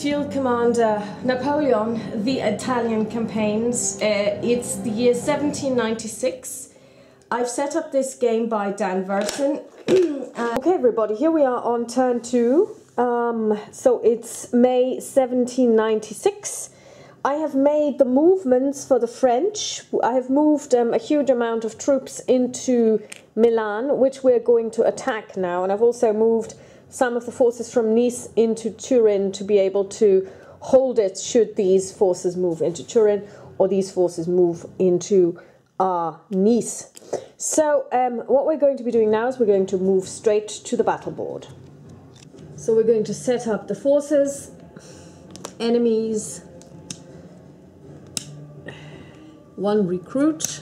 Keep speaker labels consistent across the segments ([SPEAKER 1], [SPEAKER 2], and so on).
[SPEAKER 1] Field Commander Napoleon, the Italian campaigns. It's the year 1796. I've set up this game by Dan Versen. Okay, everybody, here we are on turn 2. So it's May 1796. I have made the movements for the French. I have moved a huge amount of troops into Milan, which we're going to attack now. And I've also moved some of the forces from Nice into Turin to be able to hold it should these forces move into Turin or these forces move into Nice. So what we're going to be doing now is we're going to move straight to the battle board. So we're going to set up the forces, enemies, 1 recruit,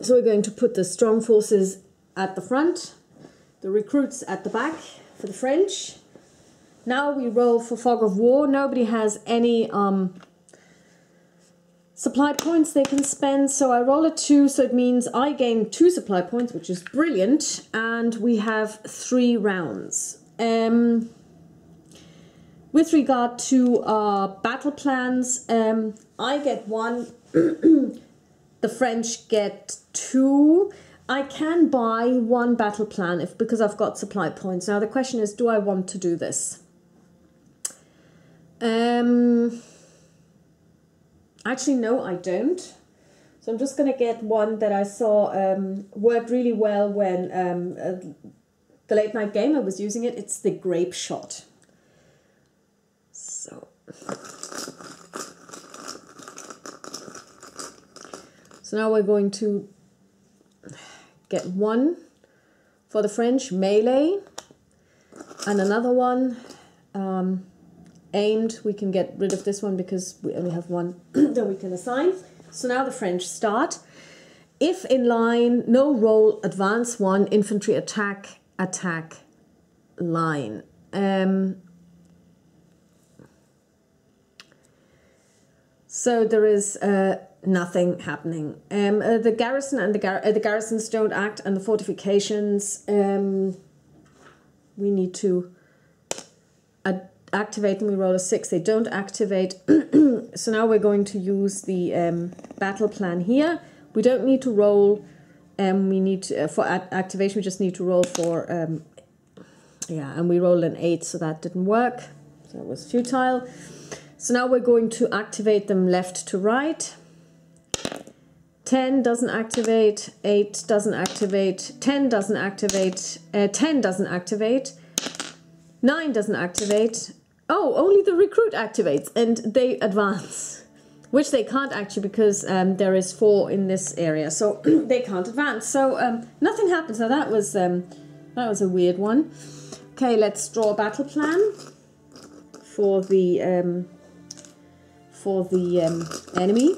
[SPEAKER 1] so we're going to put the strong forces at the front, the recruits at the back for the French. Now we roll for fog of war. Nobody has any supply points they can spend, so I roll a 2, so it means I gain 2 supply points, which is brilliant, and we have 3 rounds. With regard to battle plans, I get 1. The French get 2. I can buy 1 battle plan because I've got supply points. Now the question is, do I want to do this? Actually, no, I don't. So I'm just going to get 1 that I saw worked really well when the late night game I was using it. It's the grape shot. So now we're going to get 1 for the French melee and another one aimed. We can get rid of this one because we only have 1 that we can assign. So now the French start. If in line, no roll, advance 1, infantry attack, attack line. So there is nothing happening. The garrison and the garrisons don't act, and the fortifications we need to activate them. We roll a 6. They don't activate. So now we're going to use the battle plan here. We don't need to roll. We need to, for activation. We just need to roll for yeah, and we rolled an 8, so that didn't work. So it was futile. So now we're going to activate them left to right. 10 doesn't activate, 8 doesn't activate, 10 doesn't activate, 10 doesn't activate, 9 doesn't activate. Oh, only the recruit activates and they advance, which they can't actually because there is 4 in this area, so they can't advance. So nothing happens. Now that was a weird one. Okay, let's draw a battle plan for the enemy.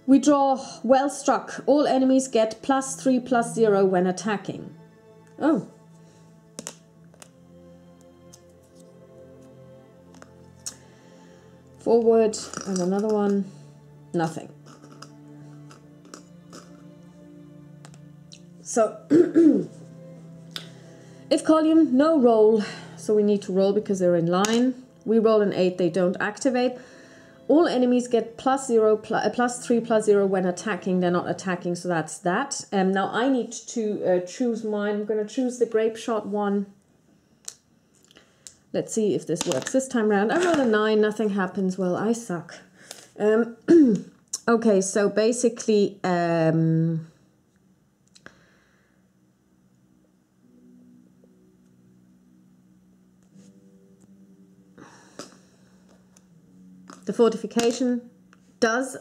[SPEAKER 1] We draw well struck. All enemies get +3/+0 when attacking. Oh. Forward and another one. Nothing. So if column, no roll. So we need to roll because they're in line. We roll an 8, they don't activate. All enemies get +3/+0 when attacking. They're not attacking, so that's that. Now I need to choose mine. I'm going to choose the grape shot one. Let's see if this works this time around. I roll a 9, nothing happens. Well, I suck. Okay, so basically the fortification does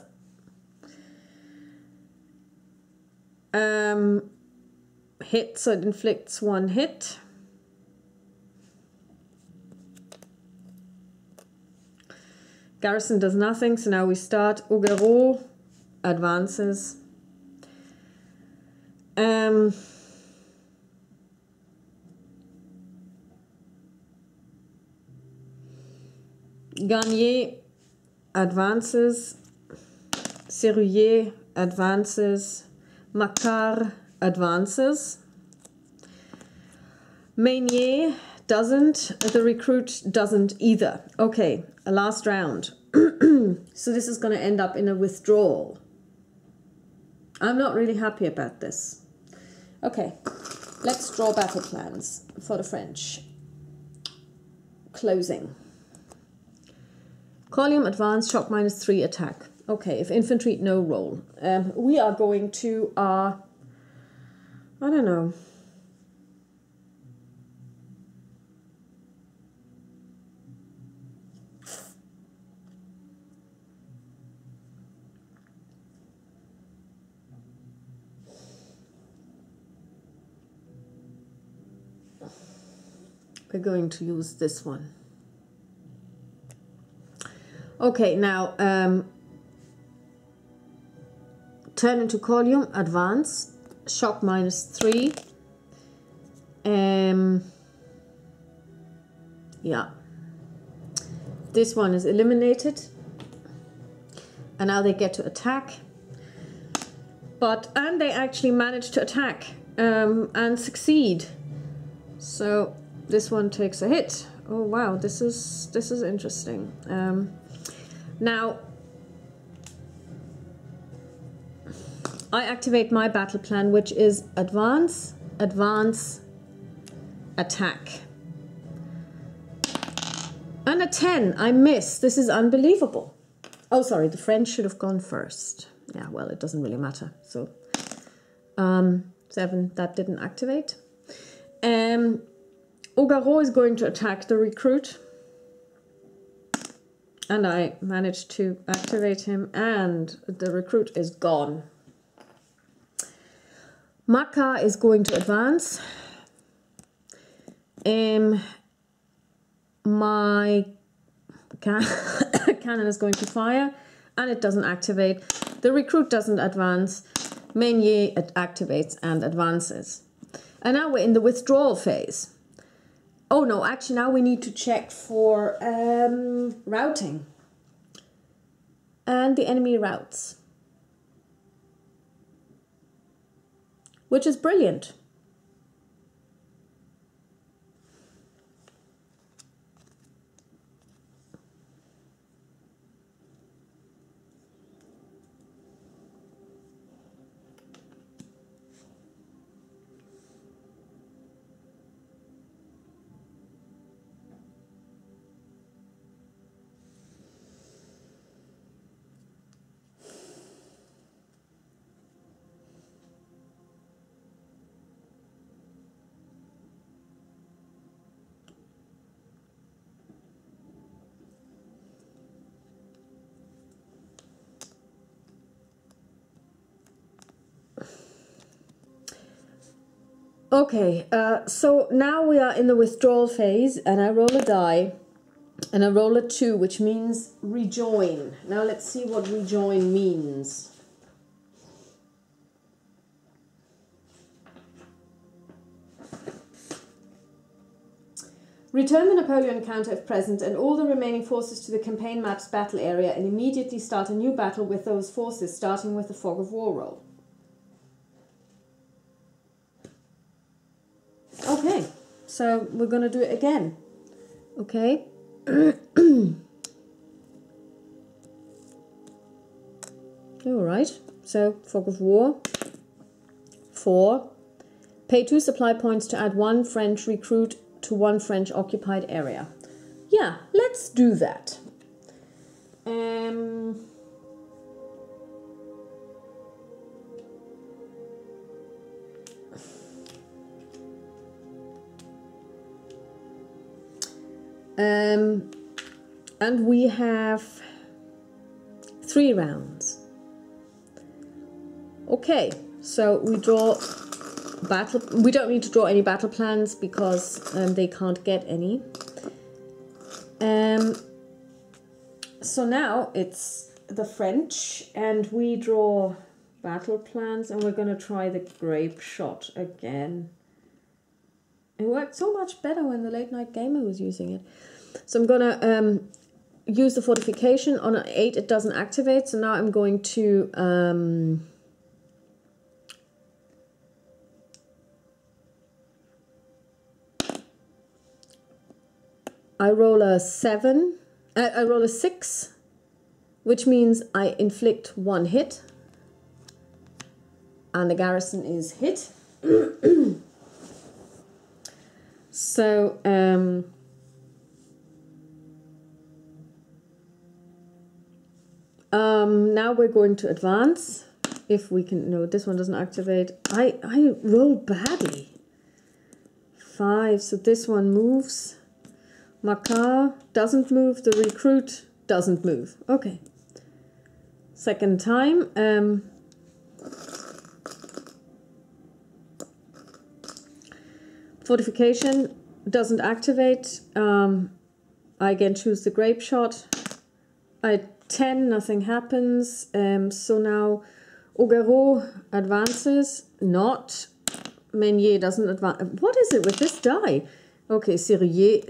[SPEAKER 1] hit, so it inflicts 1 hit. Garrison does nothing, so now we start. Augereau advances.
[SPEAKER 2] Garnier advances, Serrurier advances, Macquart advances. Meunier doesn't, the recruit doesn't either. Okay, a last round. So this is going to end up in a withdrawal. I'm not really happy about this. Okay, let's draw battle plans for the French. Closing. Column advance, shock -3 attack. Okay, if infantry, no roll. We are going to, I don't know. We're going to use this one. Okay, now turn into column, advance, shock -3. Yeah. This one is eliminated. And now they get to attack. And they actually manage to attack and succeed. So this one takes a hit. Oh wow, this is interesting. Now I activate my battle plan, which is advance, advance, attack. And a 10, I miss. This is unbelievable. Oh, sorry, the French should have gone first. Yeah, well, it doesn't really matter. So 7, that didn't activate. Augereau is going to attack the recruit. And I managed to activate him, and the recruit is gone. Macquart is going to advance. My cannon is going to fire, and it doesn't activate. The recruit doesn't advance. Meunier activates and advances. And now we're in the withdrawal phase. Oh no, actually now we need to check for routing. And the enemy routes. Which is brilliant. Okay, so now we are in the withdrawal phase, and I roll a die, and I roll a 2, which means rejoin. Now let's see what rejoin means. Return the Napoleon counter if present, and all the remaining forces to the campaign map's battle area, and immediately start a new battle with those forces, starting with the fog of war roll. Okay, so we're going to do it again. Okay. All right. So, fog of war. 4. Pay 2 supply points to add 1 French recruit to 1 French occupied area. Yeah, let's do that. And we have 3 rounds. Okay, so we draw battle. We don't need to draw any battle plans because they can't get any. So now it's the French, and we draw battle plans, and we're going to try the grape shot again. It worked so much better when the late night gamer was using it. So I'm going to use the fortification. On an 8 it doesn't activate, so now I'm going to I roll a 7. I roll a 6, which means I inflict 1 hit. And the garrison is hit. So, now we're going to advance. If we can, no, this one doesn't activate. I rolled badly. 5, so this one moves. Makar doesn't move, the recruit doesn't move. Okay. Second time. Fortification doesn't activate. I again choose the grape shot. I 10, nothing happens. So now Augereau advances. Not. Meunier doesn't advance. What is it with this die? Okay, Serrurier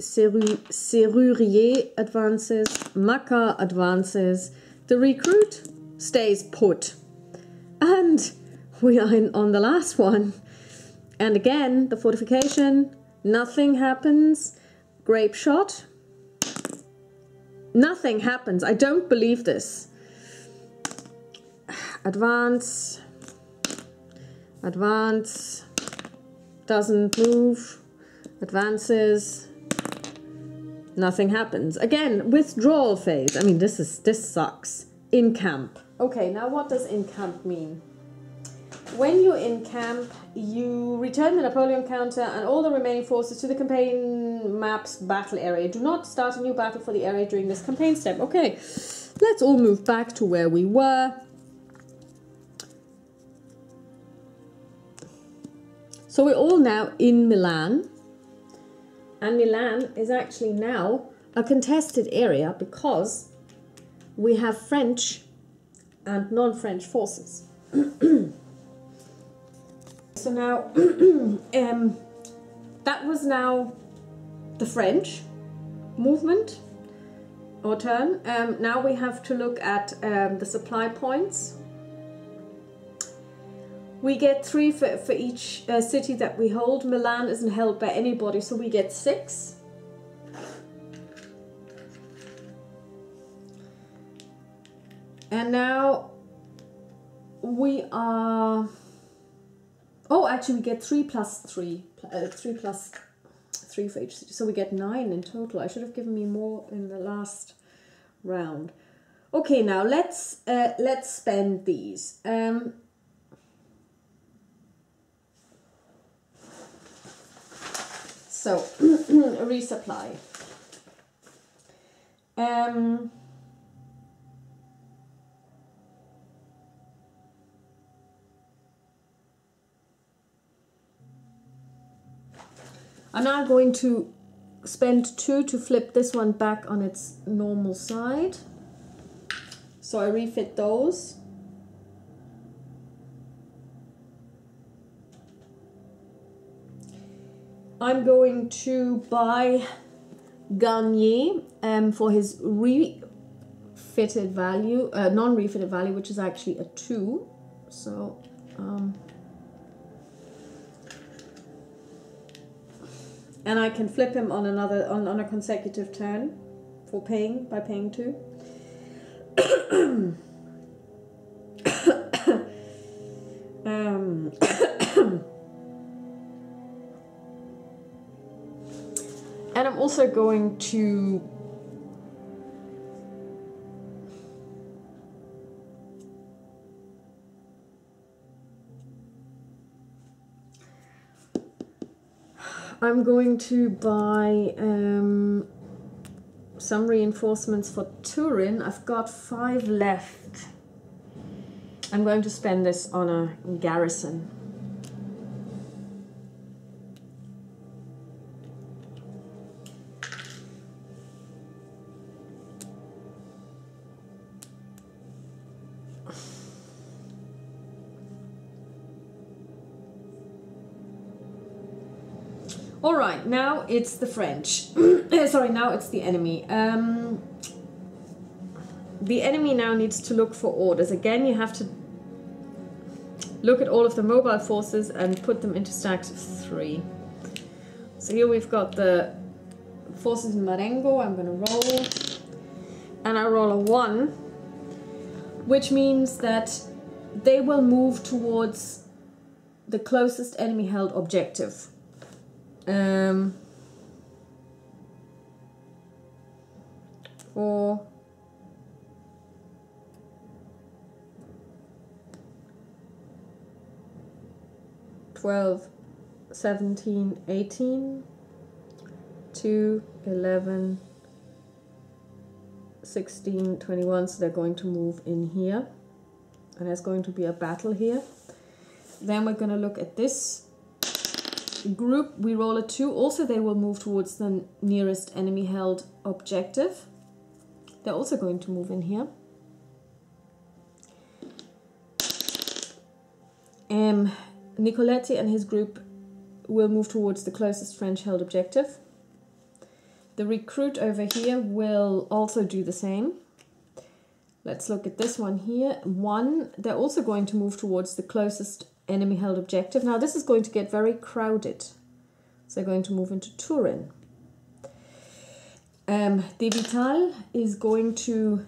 [SPEAKER 2] advances. Makar advances. The recruit stays put. And we are on the last one. And again, the fortification, nothing happens. Grape shot. Nothing happens. I don't believe this. Advance. Advance. Doesn't move. Advances. Nothing happens. Again, withdrawal phase. I mean, this sucks. In camp. Okay, now what does in camp mean? When you're in camp, you return the Napoleon counter and all the remaining forces to the campaign map's battle area. Do not start a new battle for the area during this campaign step. Okay, let's all move back to where we were. So we're all now in Milan. And Milan is actually now a contested area because we have French and non-French forces. So now, that was now the French movement or turn. Now we have to look at the supply points. We get 3 for each city that we hold. Milan isn't held by anybody, so we get 6. And now we are... Oh, actually we get 3 plus 3. 3 plus 3 for each city. So we get 9 in total. I should have given me more in the last round. Okay, now let's spend these. So, resupply. I'm now going to spend 2 to flip this one back on its normal side. So I refit those. I'm going to buy Garnier for his refitted value, non-refitted value, which is actually a 2. So and I can flip him on another on a consecutive turn for paying by paying 2. And I'm also going to buy some reinforcements for Turin. I've got 5 left. I'm going to spend this on a garrison. All right, now it's the French. Sorry, now it's the enemy. The enemy now needs to look for orders. Again, you have to look at all of the mobile forces and put them into stacks of 3. So here we've got the forces in Marengo. I'm going to roll. And I roll a 1, which means that they will move towards the closest enemy held objective. 4, 12, 17, 18, 2, 11, 16, 21, so they're going to move in here, and there's going to be a battle here. Then we're going to look at this group. We roll a 2. Also, they will move towards the nearest enemy held objective. They're also going to move in here. Nicoletti and his group will move towards the closest French held objective. The recruit over here will also do the same. Let's look at this one here. 1, they're also going to move towards the closest enemy held objective. Now this is going to get very crowded. So they're going to move into Turin. De Vital is going to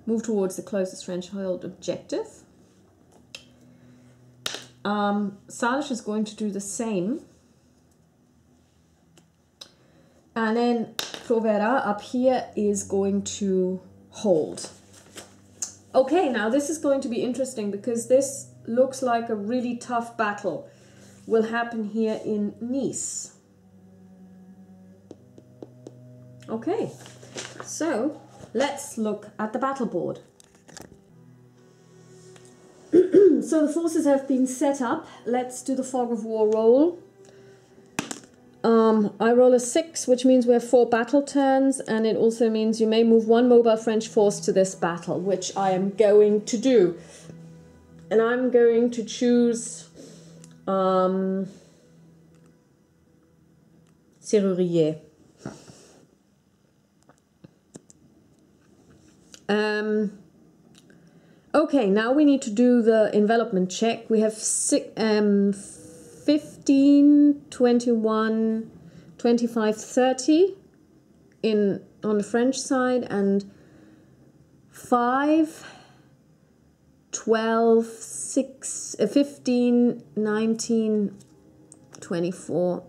[SPEAKER 2] move towards the closest French held objective. Salish is going to do the same. And then Provera up here is going to hold. Okay, now this is going to be interesting because this looks like a really tough battle will happen here in Nice. Okay, so let's look at the battle board. So the forces have been set up. Let's do the fog of war roll. I roll a 6, which means we have 4 battle turns, and it also means you may move 1 mobile French force to this battle, which I am going to do. And I'm going to choose Serrurier. Okay, now we need to do the envelopment check. We have 15, 21, 25, 30 on the French side, and 5, 12, 6, 15, 19, 24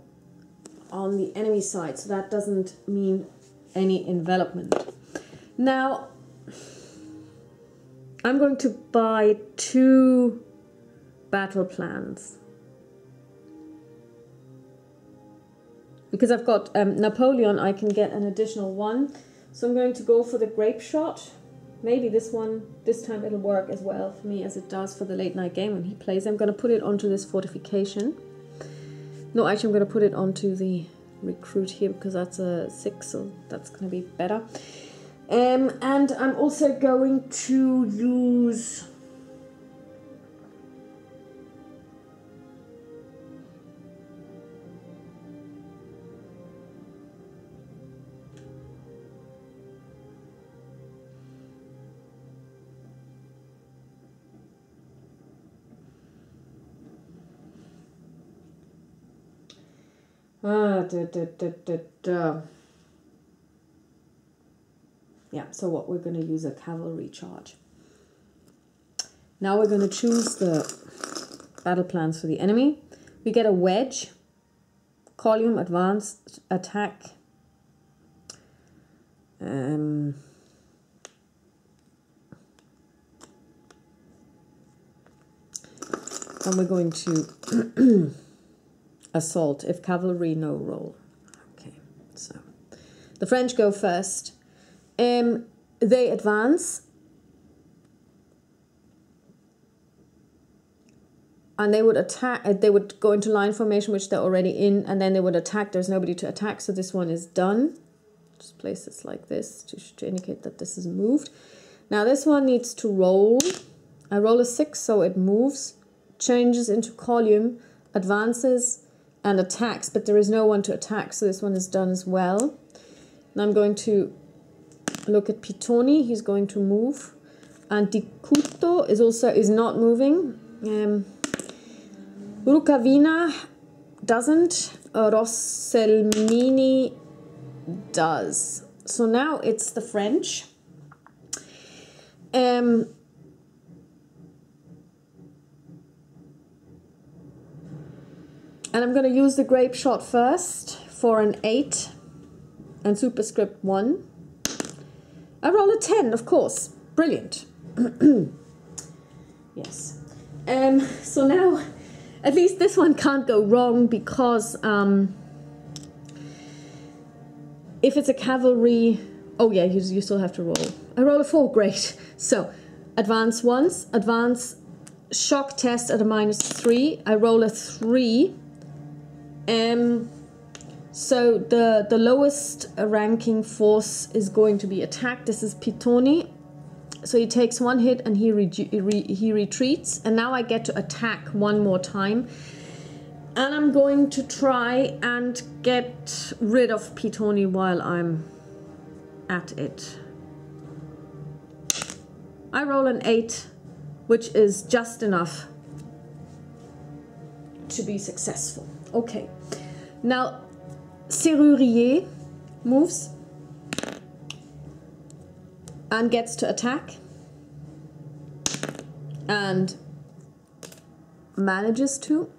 [SPEAKER 2] on the enemy side. So that doesn't mean any envelopment. Now, I'm going to buy 2 battle plans. Because I've got Napoleon, I can get an additional 1. So I'm going to go for the grape shot. Maybe this time it'll work as well for me as it does for the late night game when he plays. I'm going to put it onto this fortification. No, actually I'm going to put it onto the recruit here because that's a 6, so that's going to be better. And I'm also going to use yeah, so what we're going to use a cavalry charge. Now we're going to choose the battle plans for the enemy. We get a wedge, column, advanced, attack. And we're going to assault, if cavalry, no roll. Okay, so the French go first. They advance, and they would attack. They would go into line formation, which they're already in, and then they would attack. There's nobody to attack, so this one is done. Just place this like this to indicate that this is moved. Now this one needs to roll. I roll a 6, so it moves, changes into column, advances, and attacks, but there is no one to attack, so this one is done as well. Now I'm going to look at Pittoni. He's going to move, and Di Cutto is not moving. Rukavina doesn't. Rosselmini does. So now it's the French. And I'm going to use the grape shot first for an 8 and superscript 1. I roll a 10, of course. Brilliant. Yes. So now, at least this one can't go wrong, because if it's a cavalry... Oh yeah, you still have to roll. I roll a 4, great. So, advance once, advance shock test at a -3. I roll a 3. So the lowest ranking force is going to be attacked. This is Pittoni. So he takes 1 hit and he retreats. And now I get to attack one more time. And I'm going to try and get rid of Pittoni while I'm at it. I roll an 8, which is just enough to be successful. Okay. Now, Serrurier moves and gets to attack and manages to.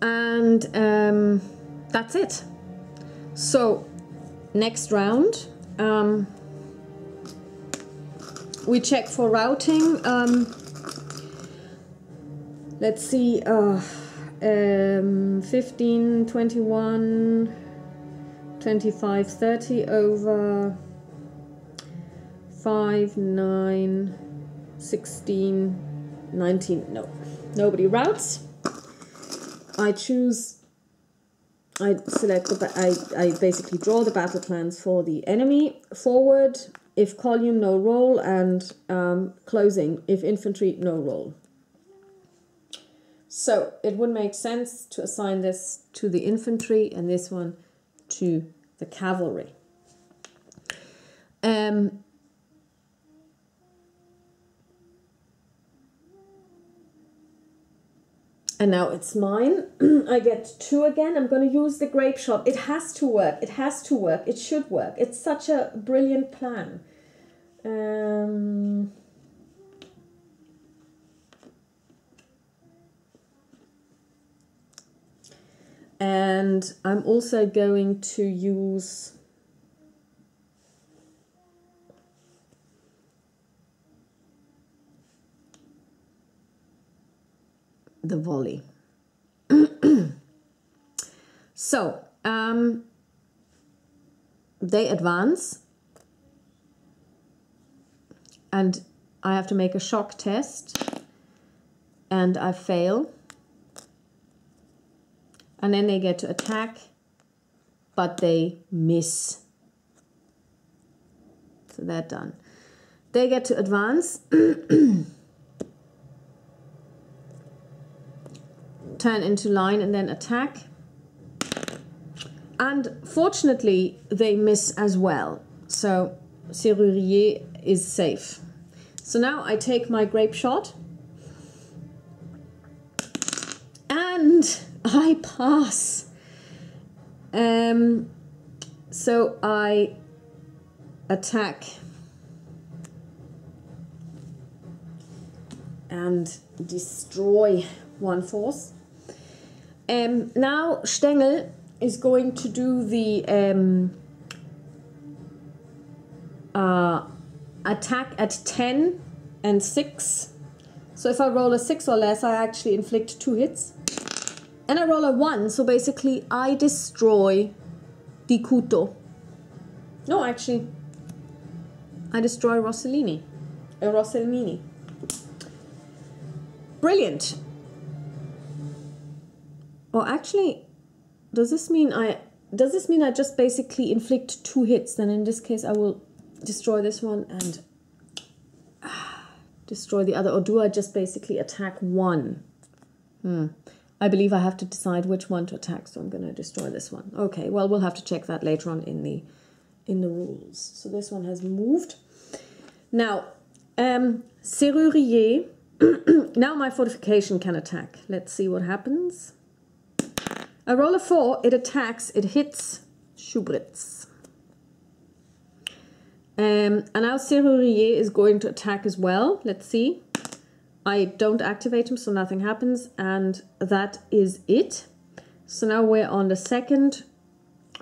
[SPEAKER 2] And that's it. So next round, we check for routing. Let's see, 15, 21, 25, 30 over 5, 9, 16, 19. No, nobody routes. I select I basically draw the battle plans for the enemy. Forward, if column, no roll, and closing, if infantry, no roll. So it would make sense to assign this to the infantry and this one to the cavalry. And now it's mine. I get 2 again. I'm going to use the grape shot. It has to work. It has to work. It should work. It's such a brilliant plan. And I'm also going to use the volley. So, they advance and I have to make a shock test and I fail. And then they get to attack, but they miss. So they're done. They get to advance. Turn into line and then attack. And fortunately, they miss as well. So Serrurier is safe. So now I take my grape shot. And I pass. So I attack and destroy one force. Now Stengel is going to do the attack at 10 and 6. So if I roll a 6 or less, I actually inflict 2 hits. And I roll a 1, so basically I destroy Di Cutto. No, actually, I destroy Rosselmini. Brilliant. Or actually, does this mean I just basically inflict 2 hits? Then in this case, I will destroy this one and destroy the other, or do I just basically attack one? I believe I have to decide which one to attack, so I'm going to destroy this one. Okay, well, we'll have to check that later on in the rules. So this one has moved. Now, Serrurier. Now my fortification can attack. Let's see what happens. I roll a 4, it attacks, it hits Schubritz. And now Serrurier is going to attack as well. Let's see. I don't activate him, so nothing happens, and that is it. So now we're on the second.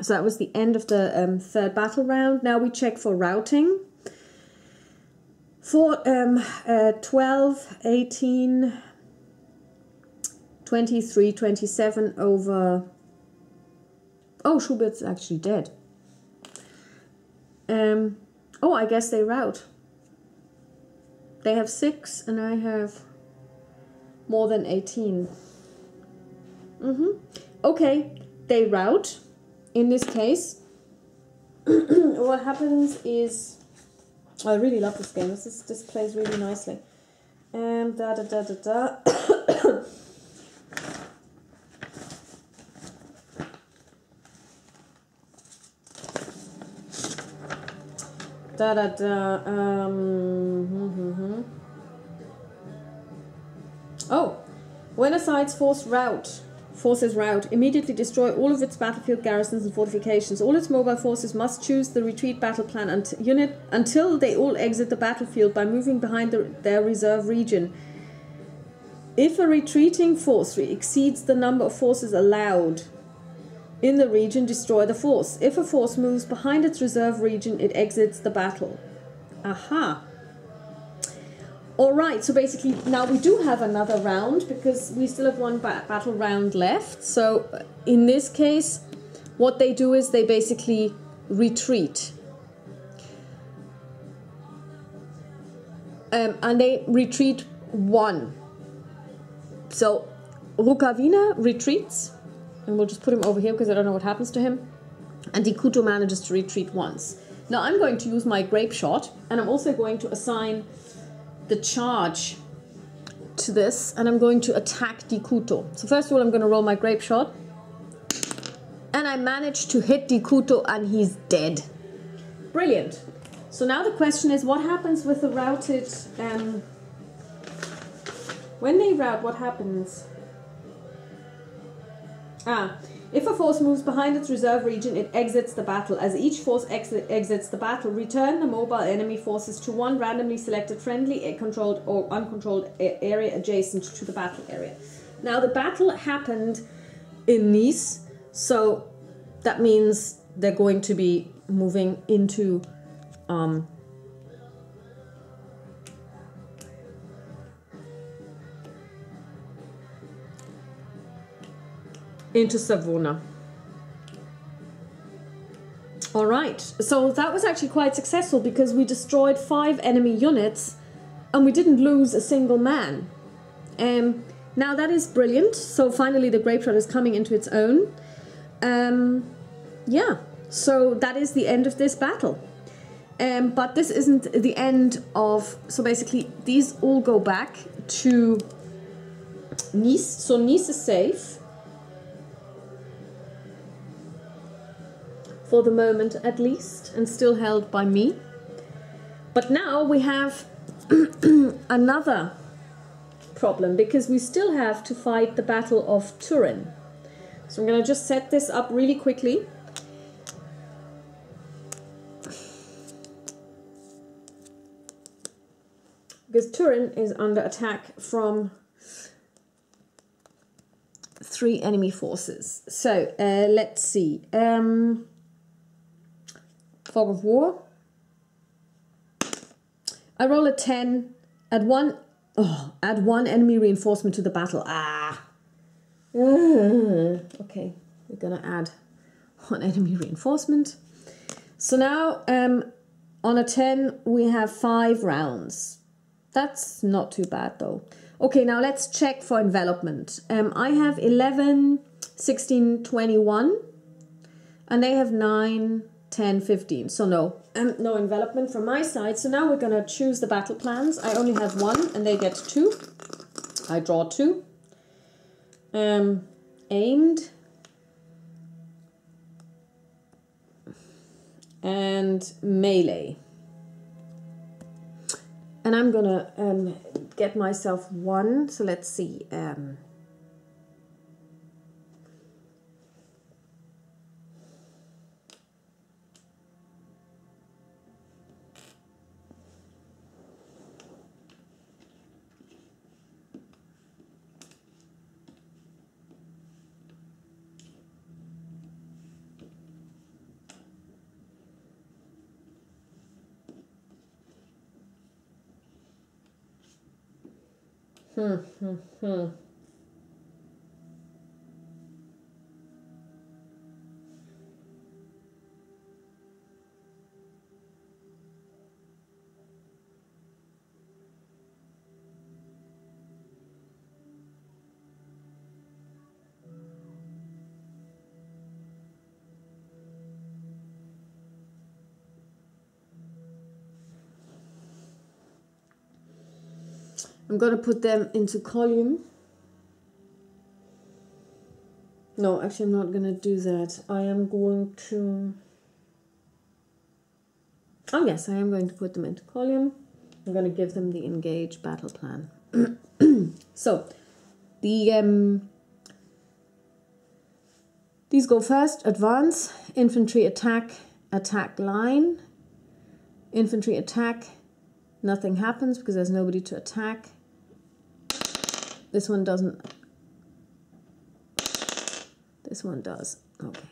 [SPEAKER 2] So that was the end of the third battle round. Now we check for routing. For 12, 18, 23, 27 over... Oh, Schubert's actually dead. Oh, I guess they rout. They have 6 and I have more than 18. Okay, they rout. In this case, what happens is... I really love this game. This plays really nicely. Da da da da da. Da da da. Oh, when a side's forces rout, immediately destroy all of its battlefield garrisons and fortifications. All its mobile forces must choose the retreat battle plan until they all exit the battlefield by moving behind their reserve region. If a retreating force exceeds the number of forces allowed in the region, destroy the force. If a force moves behind its reserve region, it exits the battle. Aha. Alright, so basically now we do have another round because we still have one battle round left. So in this case, what they do is they basically retreat. And they retreat 1. So Rukavina retreats, and we'll just put him over here because I don't know what happens to him. And Dikuto manages to retreat once. Now I'm going to use my grape shot, and I'm also going to assign the charge to this, and I'm going to attack Dikuto. So first of all, I'm going to roll my grape shot, and I managed to hit Dikuto, and he's dead. Brilliant. So now the question is, what happens with the routed? When they rout, what happens? If a force moves behind its reserve region, it exits the battle. As each force exits the battle, return the mobile enemy forces to one randomly selected friendly, controlled or uncontrolled area adjacent to the battle area. Now the battle happened in Nice, so that means they're going to be moving into Savona. All right, so that was actually quite successful because we destroyed 5 enemy units and we didn't lose a single man. Now that is brilliant. So finally the grape shot is coming into its own. Yeah, so that is the end of this battle. But this isn't the end of... So basically these all go back to Nice. So Nice is safe. For the moment at least, and still held by me. But now we have another problem because we still have to fight the Battle of Turin. So I'm going to just set this up really quickly. Because Turin is under attack from 3 enemy forces. So let's see. Fog of War. I roll a 10. Add one enemy reinforcement to the battle. Okay, we're gonna add 1 enemy reinforcement. So now on a 10 we have 5 rounds. That's not too bad though. Okay, now let's check for envelopment. I have 11, 16, 21, and they have 9, 10, 15. So no, no envelopment from my side. So now we're going to choose the battle plans. I only have one and they get 2. I draw 2. Aimed. And melee. And I'm going to get myself 1. So let's see. I'm going to put them into column. No, actually I'm not going to do that. I am going to... Oh yes, I am going to put them into column. I'm going to give them the engage battle plan. So, the these go first. Advance, infantry attack, attack line, infantry attack. Nothing happens because there's nobody to attack. This one doesn't. This one does. Okay.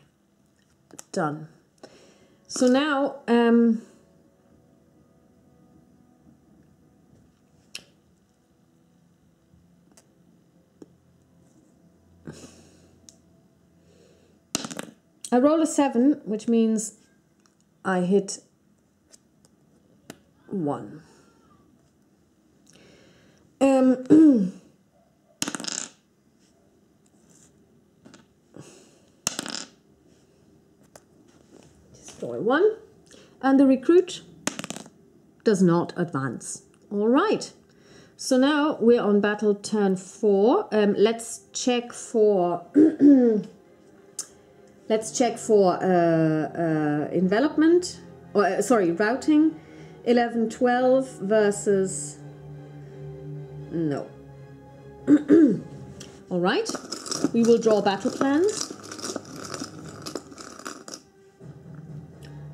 [SPEAKER 2] Done. So now, I roll a 7, which means I hit 1. Destroy 1. And the recruit does not advance. All right. So now we're on battle turn 4. Let's check for envelopment, or sorry, routing. 11, 12 versus no. All right. We will draw battle plans.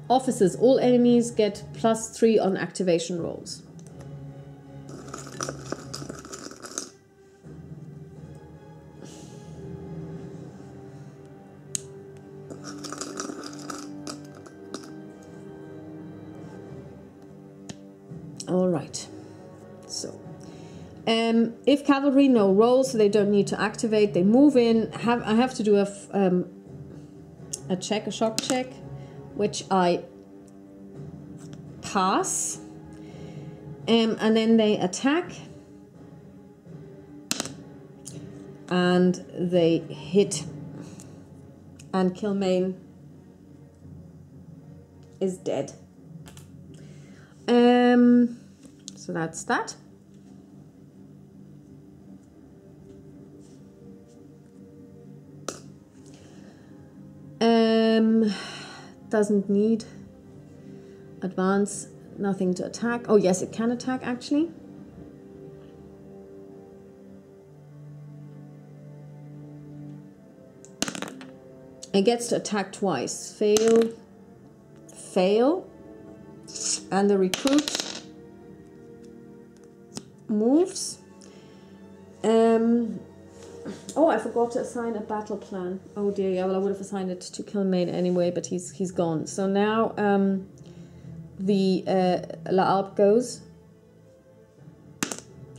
[SPEAKER 2] Officers, all enemies get +3 on activation rolls. All right. So, if cavalry, no rolls, so they don't need to activate. They move in. I have to do a shock check, which I pass, and then they attack, and they hit, and Kilmaine is dead. So that's that. Doesn't need advance, nothing to attack. Oh yes, it can attack actually. It gets to attack twice. Fail, fail, and the recruit moves. Oh, I forgot to assign a battle plan. Oh dear, yeah, well I would have assigned it to Kilmaine anyway, but he's gone. So now the La Alp goes.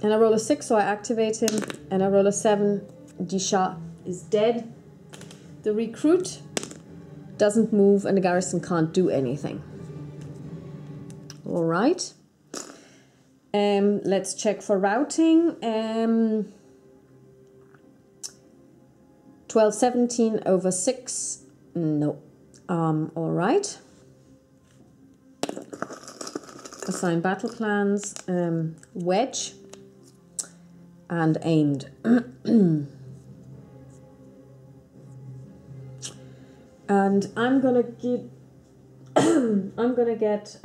[SPEAKER 2] And I roll a 6, so I activate him. And I roll a 7, Disha is dead. The recruit doesn't move and the garrison can't do anything. All right. Let's check for routing. 12, 17 over 6. No. All right. assign battle plans, wedge, and aimed. And I'm gonna get I'm gonna get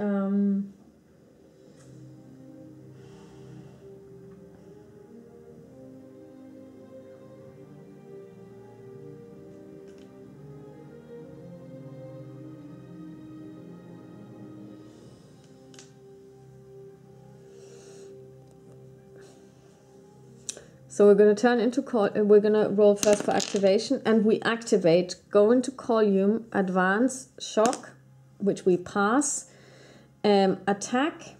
[SPEAKER 2] so we're going to turn into we're going to roll first for activation, and we activate, go into column, advance, shock, which we pass, attack,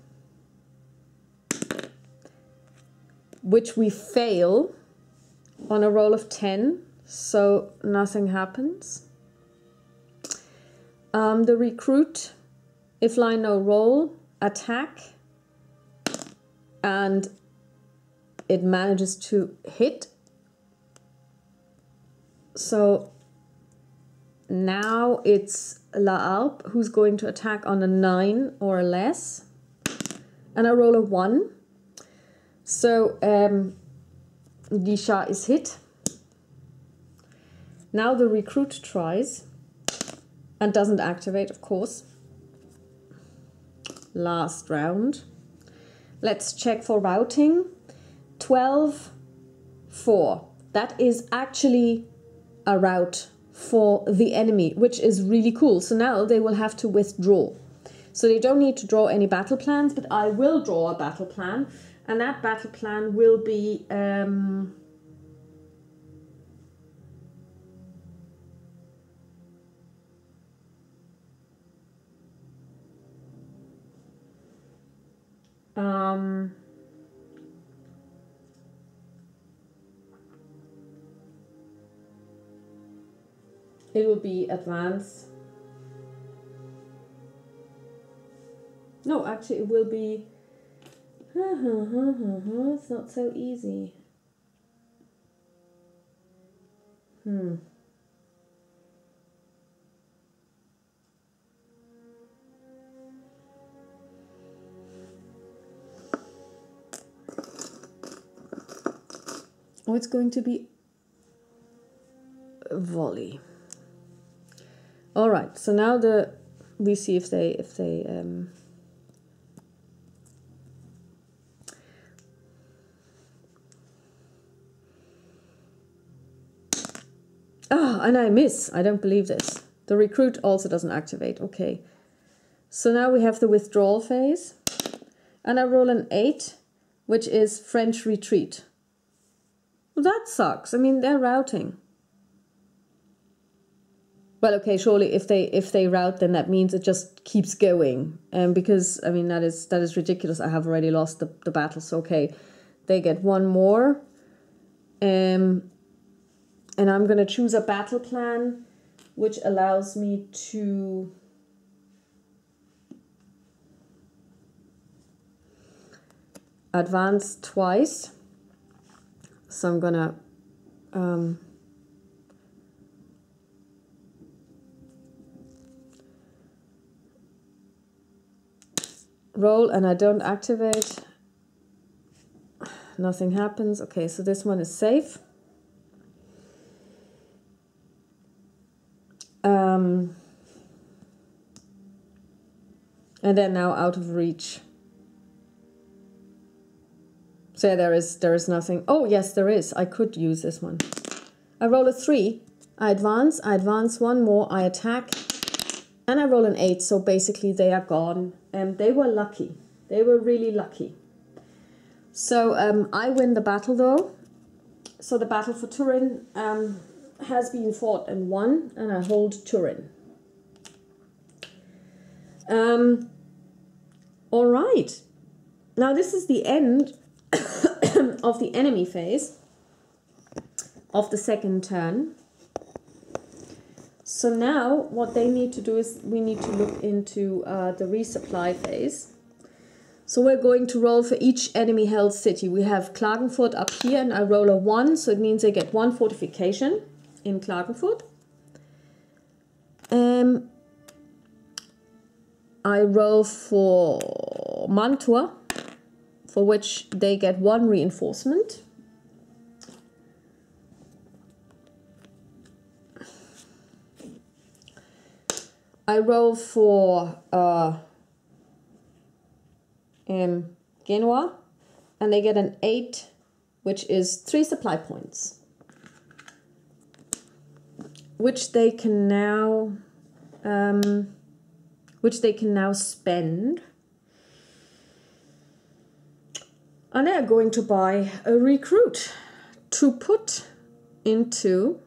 [SPEAKER 2] which we fail on a roll of 10, so nothing happens. The recruit, if line no roll, attack, and it manages to hit. So now it's La Alp who's going to attack on a 9 or less, and I roll a 1. So Disha is hit. Now the recruit tries and doesn't activate, of course. Last round. Let's check for routing. 12, 4. That is actually a rout for the enemy, which is really cool. So now they will have to withdraw. So they don't need to draw any battle plans, but I will draw a battle plan. And that battle plan will be it will be advance. No, actually it will be it's not so easy. Oh, it's going to be a volley. All right, so now we see if they and I miss. I don't believe this. The recruit also doesn't activate. Okay. So now we have the withdrawal phase. And I roll an 8, which is French retreat. Well, that sucks. I mean, they're routing. Well, okay, surely if they rout, then that means it just keeps going. Because I mean that is ridiculous. I have already lost the battle. So okay, they get one more. And I'm going to choose a battle plan which allows me to advance twice. So I'm going to roll, and I don't activate. Nothing happens. Okay, so this one is safe. And then now out of reach. So there is nothing. Oh yes, there is. I could use this one. I roll a 3. I advance one more. I attack, and I roll an 8. So basically they are gone. They were lucky. They were really lucky. So I win the battle though. So the battle for Turin has been fought and won, and I hold Turin. All right. Now this is the end of the enemy phase of the second turn. So now what they need to do is we need to look into the resupply phase. So we're going to roll for each enemy held city. We have Klagenfurt up here, and I roll a 1, so it means they get 1 fortification in Klagenfurt. I roll for for Mantua, for which they get 1 reinforcement. I roll for Genoa, and they get an 8, which is 3 supply points, which they can now spend. And they're going to buy a recruit to put into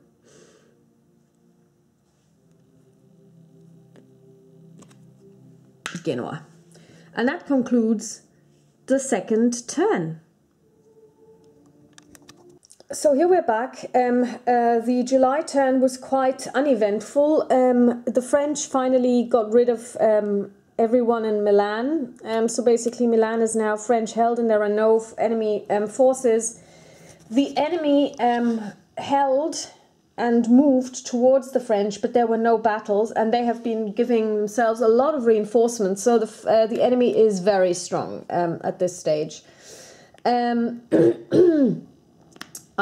[SPEAKER 2] Genoa. And that concludes the second turn. So here we're back. The July turn was quite uneventful. The French finally got rid of everyone in Milan. So basically Milan is now French held and there are no enemy forces. The enemy held and moved towards the French, but there were no battles, and they have been giving themselves a lot of reinforcements. So the enemy is very strong at this stage. I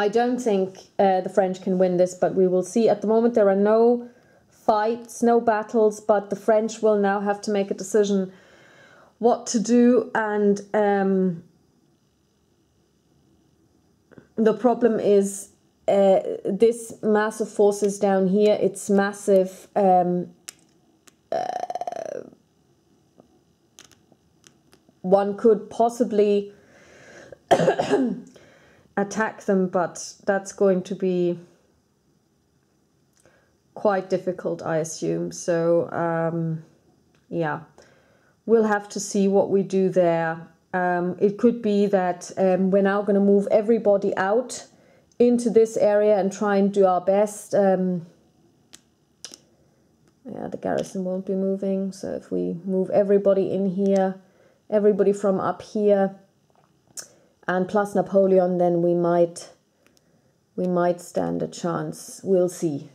[SPEAKER 2] don't think the French can win this, but we will see. At the moment there are no fights, no battles, but the French will now have to make a decision what to do. And the problem is this massive forces down here. It's massive. One could possibly attack them, but that's going to be quite difficult, I assume. So yeah, we'll have to see what we do there. It could be that we're now going to move everybody out into this area and try and do our best. Yeah, the garrison won't be moving, so if we move everybody in here, everybody from up here, and plus Napoleon, then we might stand a chance. We'll see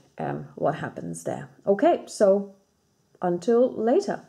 [SPEAKER 2] what happens there. Okay, so until later.